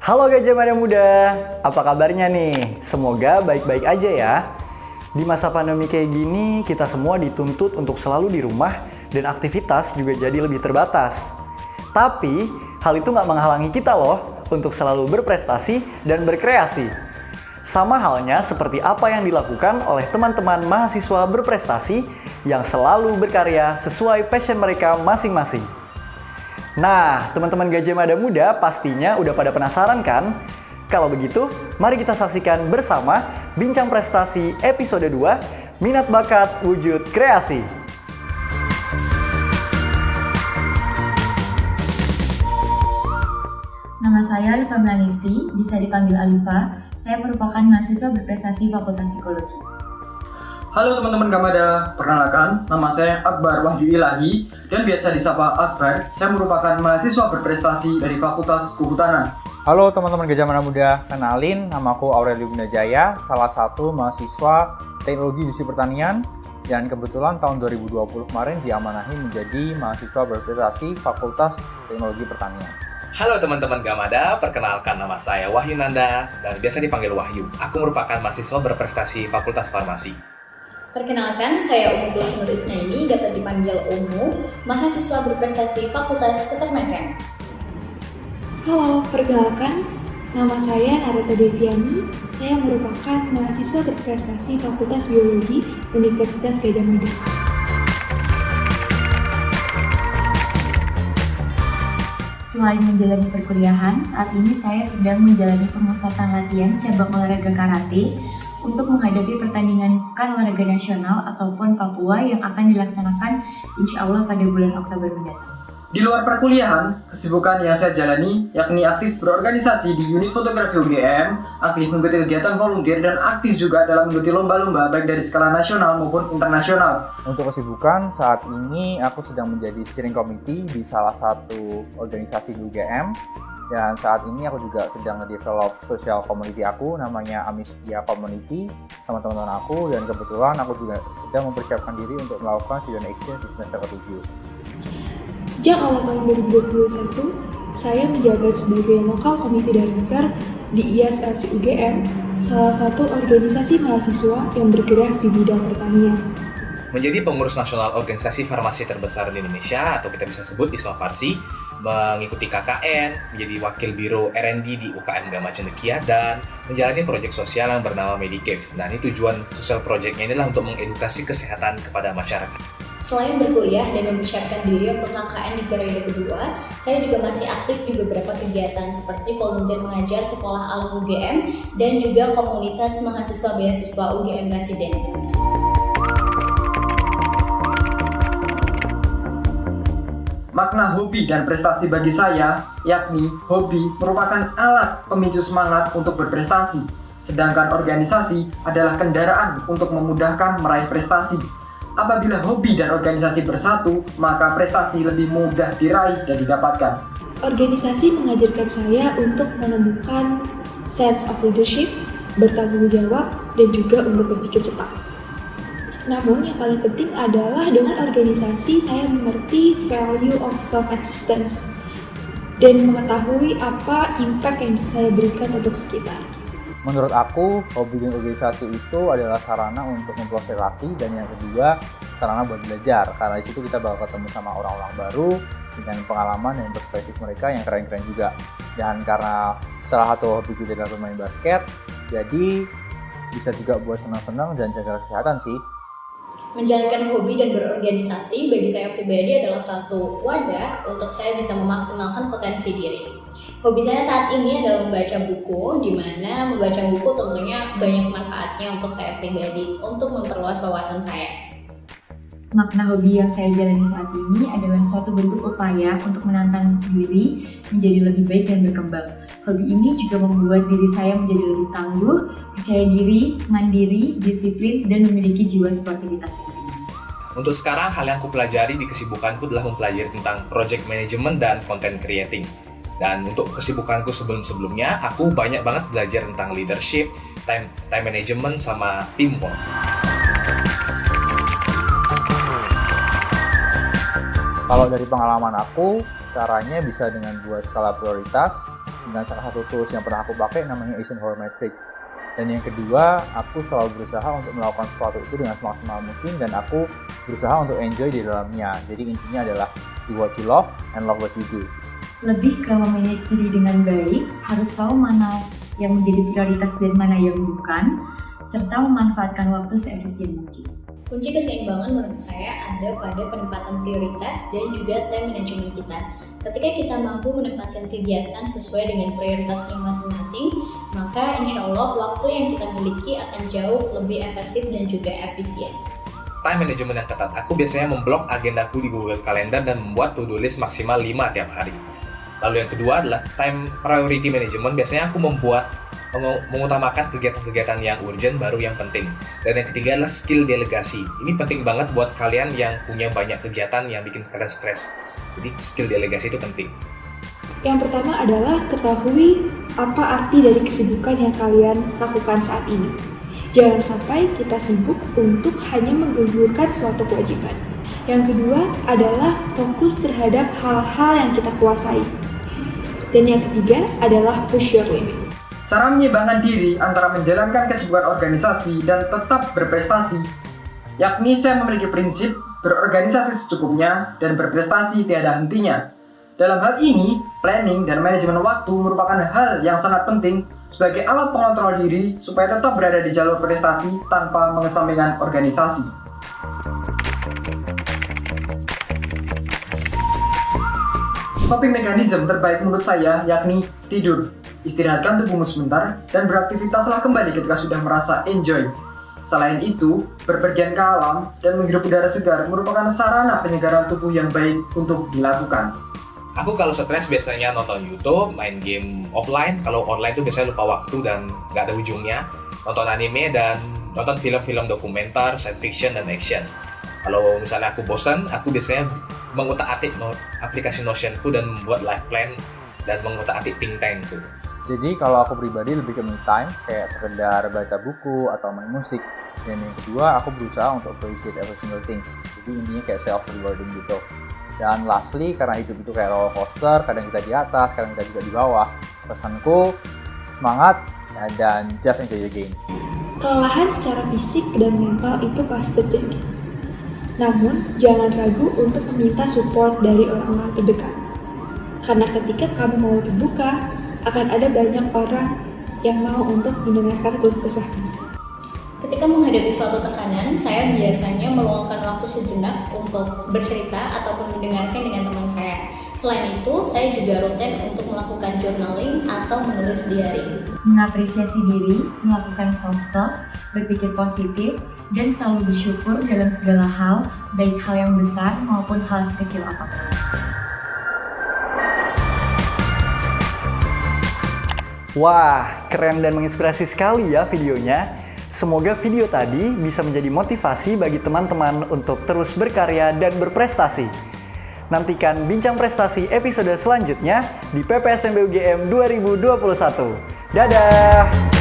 Halo Gajah Mada Muda, apa kabarnya nih? Semoga baik-baik aja ya. Di masa pandemi kayak gini, kita semua dituntut untuk selalu di rumah dan aktivitas juga jadi lebih terbatas. Tapi, hal itu nggak menghalangi kita loh untuk selalu berprestasi dan berkreasi. Sama halnya seperti apa yang dilakukan oleh teman-teman mahasiswa berprestasi yang selalu berkarya sesuai passion mereka masing-masing. Nah, teman-teman Gajah Mada Muda pastinya udah pada penasaran kan? Kalau begitu, mari kita saksikan bersama Bincang Prestasi episode 2, Minat Bakat Wujud Kreasi. Nama saya Alifa Melanisti, bisa dipanggil Alifa. Saya merupakan mahasiswa berprestasi Fakultas Psikologi. Halo teman-teman Gamada, perkenalkan, nama saya Akbar Wahyu Ilahi dan biasa disapa Akbar. Saya merupakan mahasiswa berprestasi dari Fakultas Kehutanan. Halo teman-teman Gajah Mada Muda, kenalin namaku Aurelio Gunajaya, salah satu mahasiswa Teknologi Industri Pertanian dan kebetulan tahun 2020 kemarin diamanahi menjadi mahasiswa berprestasi Fakultas Teknologi Pertanian. Halo teman-teman Gamada, perkenalkan nama saya Wahyu Nanda dan biasa dipanggil Wahyu. Aku merupakan mahasiswa berprestasi Fakultas Farmasi. Perkenalkan, saya Umu Nur Isnaini, dapat dipanggil Umu, mahasiswa berprestasi Fakultas Peternakan. Halo, perkenalkan, nama saya Narita Deviani. Saya merupakan mahasiswa berprestasi Fakultas Biologi Universitas Gadjah Mada. Selain menjalani perkuliahan, saat ini saya sedang menjalani pemusatan latihan cabang olahraga karate untuk menghadapi pertandingan Pekan Olahraga Nasional ataupun Papua yang akan dilaksanakan insya Allah pada bulan Oktober mendatang. Di luar perkuliahan, kesibukan yang saya jalani yakni aktif berorganisasi di unit fotografi UGM, aktif mengikuti kegiatan volunteer, dan aktif juga dalam mengikuti lomba-lomba baik dari skala nasional maupun internasional. Untuk kesibukan, saat ini aku sedang menjadi steering committee di salah satu organisasi di UGM. Dan saat ini aku juga sedang nge-develop social community aku, namanya Amistia Community, teman-teman aku, dan kebetulan aku juga sedang mempersiapkan diri untuk melakukan student exchange di semester ke-7. Sejak awal tahun 2021, saya menjabat sebagai Local Committee Director di ISLC UGM, salah satu organisasi mahasiswa yang bergerak di bidang pertanian. Menjadi pengurus nasional organisasi farmasi terbesar di Indonesia, atau kita bisa sebut ISMA Farsi, mengikuti KKN, menjadi wakil biro R&D di UKM Gama Cendekia, dan menjalani proyek sosial yang bernama Medicave. Nah, ini tujuan sosial proyeknya inilah untuk mengedukasi kesehatan kepada masyarakat. Selain berkuliah dan mempersiapkan diri untuk KKN di periode kedua, saya juga masih aktif di beberapa kegiatan seperti volunteer mengajar sekolah alam UGM dan juga komunitas mahasiswa beasiswa UGM Residence. Makna hobi dan prestasi bagi saya, yakni hobi merupakan alat pemicu semangat untuk berprestasi, sedangkan organisasi adalah kendaraan untuk memudahkan meraih prestasi. Apabila hobi dan organisasi bersatu, maka prestasi lebih mudah diraih dan didapatkan. Organisasi mengajarkan saya untuk menemukan sense of leadership, bertanggung jawab, dan juga untuk berpikir cepat. Namun yang paling penting adalah dengan organisasi saya mengerti value of self-existence dan mengetahui apa impact yang saya berikan untuk sekitar. Menurut aku, hobi dan organisasi itu adalah sarana untuk memproses relasi, dan yang kedua, sarana buat belajar. Karena di situ kita bakal ketemu sama orang-orang baru dengan pengalaman dan perspektif mereka yang keren-keren juga. Dan karena salah satu hobi gue adalah bermain basket, jadi bisa juga buat senang-senang dan jaga kesehatan sih. Menjalankan hobi dan berorganisasi bagi saya pribadi adalah satu wadah untuk saya bisa memaksimalkan potensi diri. Hobi saya saat ini adalah membaca buku, di mana membaca buku tentunya banyak manfaatnya untuk saya pribadi, untuk memperluas wawasan saya. Makna hobi yang saya jalani saat ini adalah suatu bentuk upaya untuk menantang diri menjadi lebih baik dan berkembang. Hobi ini juga membuat diri saya menjadi lebih tangguh, percaya diri, mandiri, disiplin, dan memiliki jiwa sportivitas yang tinggi. Untuk sekarang, hal yang aku pelajari di kesibukanku adalah mempelajari tentang project management dan content creating. Dan untuk kesibukanku sebelum-sebelumnya, aku banyak banget belajar tentang leadership, time management, sama teamwork. Kalau dari pengalaman aku, caranya bisa dengan buat skala prioritas, dengan salah satu tools yang pernah aku pakai namanya Eisenhower Matrix. Dan yang kedua, aku selalu berusaha untuk melakukan sesuatu itu dengan semaksimal mungkin dan aku berusaha untuk enjoy di dalamnya. Jadi intinya adalah do what you love and love what you do. Lebih ke memanage diri dengan baik, harus tahu mana yang menjadi prioritas dan mana yang bukan, serta memanfaatkan waktu seefisien mungkin. Kunci keseimbangan menurut saya ada pada penempatan prioritas dan juga time management kita. Ketika kita mampu menempatkan kegiatan sesuai dengan prioritasnya masing-masing, maka insya Allah waktu yang kita miliki akan jauh lebih efektif dan juga efisien. Time management yang ketat, aku biasanya memblok agendaku di Google Calendar dan membuat to-do list maksimal 5 tiap hari. Lalu yang kedua adalah time priority management, biasanya aku mengutamakan kegiatan-kegiatan yang urgent baru yang penting. Dan yang ketiga adalah skill delegasi. Ini penting banget buat kalian yang punya banyak kegiatan yang bikin kalian stres. Jadi skill delegasi itu penting. Yang pertama adalah ketahui apa arti dari kesibukan yang kalian lakukan saat ini. Jangan sampai kita sibuk untuk hanya menggugurkan suatu kewajiban. Yang kedua adalah fokus terhadap hal-hal yang kita kuasai. Dan yang ketiga adalah push your limit. Cara menyeimbangkan diri antara menjalankan kesibukan organisasi dan tetap berprestasi, yakni saya memiliki prinsip berorganisasi secukupnya dan berprestasi tiada hentinya. Dalam hal ini, planning dan manajemen waktu merupakan hal yang sangat penting sebagai alat pengontrol diri supaya tetap berada di jalur prestasi tanpa mengesampingkan organisasi. Coping mechanism terbaik menurut saya yakni tidur. Istirahatkan tubuhmu sebentar dan beraktivitaslah kembali ketika sudah merasa enjoy. Selain itu, berpergian ke alam dan menghirup udara segar merupakan sarana penyegaran tubuh yang baik untuk dilakukan. Aku kalau stres biasanya nonton YouTube, main game offline. Kalau online tuh biasanya lupa waktu dan nggak ada ujungnya. Nonton anime dan nonton film-film dokumenter, science fiction, dan action. Kalau misalnya aku bosan, aku biasanya mengutak-atik aplikasi Notion-ku dan membuat life plan dan mengutak-atik think tank-ku. Jadi kalau aku pribadi lebih ke me time, kayak sekedar baca buku atau main musik. Dan yang kedua, aku berusaha untuk appreciate every single thing. Jadi intinya kayak self-rewarding gitu. Dan lastly, karena hidup itu kayak roller coaster, kadang kita di atas, kadang kita juga di bawah. Pesanku, semangat dan just enjoy the game. Kelelahan secara fisik dan mental itu pasti terjadi. Namun, jangan ragu untuk meminta support dari orang-orang terdekat. Karena ketika kamu mau terbuka, akan ada banyak orang yang mau untuk mendengarkan keluh kesahmu. Ketika menghadapi suatu tekanan, saya biasanya meluangkan waktu sejenak untuk bercerita ataupun mendengarkan dengan teman saya. Selain itu, saya juga rutin untuk melakukan journaling atau menulis diary. Mengapresiasi diri, melakukan self-talk, berpikir positif, dan selalu bersyukur dalam segala hal, baik hal yang besar maupun hal sekecil apapun. Wah, keren dan menginspirasi sekali ya videonya. Semoga video tadi bisa menjadi motivasi bagi teman-teman untuk terus berkarya dan berprestasi. Nantikan Bincang Prestasi episode selanjutnya di PPSMB UGM 2021. Dadah!